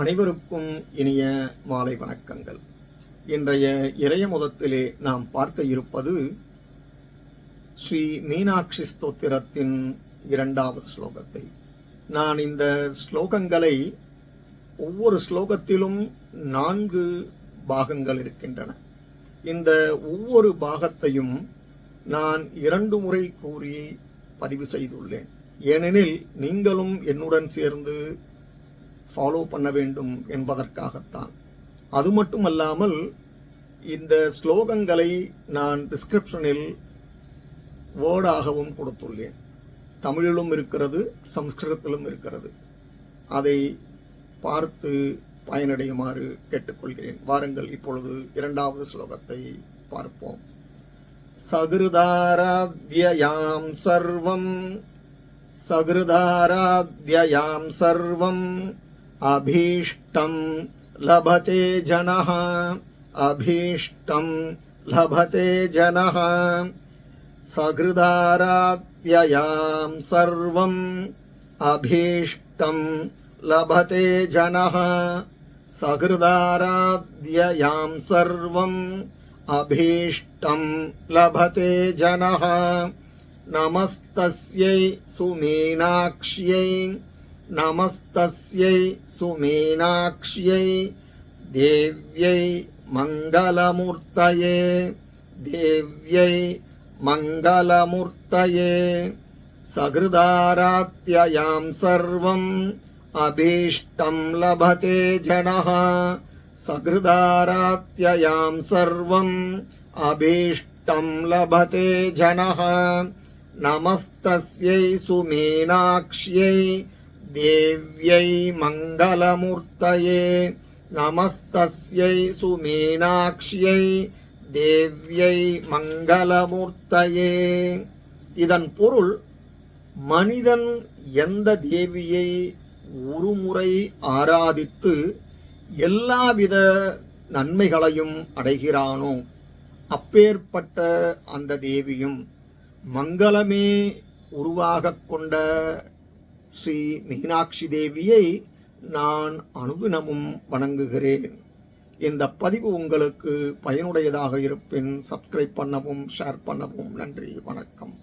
அனைவருக்கும் இனிய மாலை வணக்கங்கள். இன்றைய இறையமுதத்திலே நாம் பார்க்க இருப்பது ஸ்ரீ மீனாட்சி ஸ்தோத்திரத்தின் 2வது ஸ்லோகத்தை. நான் இந்த ஸ்லோகங்களை ஒவ்வொரு ஸ்லோகத்திலும் 4 பாகங்கள் இருக்கின்றன. இந்த ஒவ்வொரு பாகத்தையும் நான் 2 முறை கூறி பதிவு செய்துள்ளேன். ஏனெனில் நீங்களும் என்னுடன் சேர்ந்து ஃபாலோ பண்ண வேண்டும் என்பதற்காகத்தான். அது மட்டுமல்லாமல் இந்த ஸ்லோகங்களை நான் டிஸ்கிரிப்ஷனில் வேர்டாகவும் கொடுத்துள்ளேன். தமிழிலும் இருக்கிறது, சம்ஸ்கிருதத்திலும் இருக்கிறது. அதை பார்த்து பயனடையுமாறு கேட்டுக்கொள்கிறேன். வாருங்கள், இப்பொழுது 2வது ஸ்லோகத்தை பார்ப்போம். சகிருதாராத்யயாம் சர்வம் சகிருதாராத்யயாம் சர்வம் அபீஷ்டம் லபதே ஜனஹ அபீஷ்டம் லபதே ஜனஹ சகிருதாராத்யயாம் சர்வம் அபீஷ்டம் லபதே ஜனஹ சகிருதாராத்யயாம் சர்வம் அபீஷ்டம் லபதே ஜனஹ நமஸ்தஸ்யை சுமீனாக்ஷ்யை நமஸ்தஸ்யை சுமீனாக்ஷ்யை தேவ்யை மங்களமூர்த்தயே தேவ்யை மங்களமூர்த்தயே சகிருதாராத்யயாம் சர்வம் அபீஷ்டம் லபதே ஜனஹ சகிருதாராத்யயாம் சர்வம் அபீஷ்டம் லபதே ஜனஹ நமஸ்தஸ்யை சுமீனாக்ஷ்யை தேவ்யை மங்களமூர்த்தயே நமஸ்தஸ்யை சுமீனாக்ஷ்யை தேவ்யை மங்களமூர்த்தயே. இதன் பொருள், மனிதன் எந்த தேவியை ஒருமுறை ஆராதித்து எல்லாவித நன்மைகளையும் அடைகிறானோ அப்பேற்பட்ட அந்த தேவியும் மங்களமே உருவாகக் கொண்ட ஸ்ரீ மீனாட்சி தேவியை நான் அனுதினமும் வணங்குகிறேன். இந்த பதிவு உங்களுக்கு பயனுடையதாக இருப்பின் சப்ஸ்கிரைப் பண்ணவும் ஷேர் பண்ணவும். நன்றி, வணக்கம்.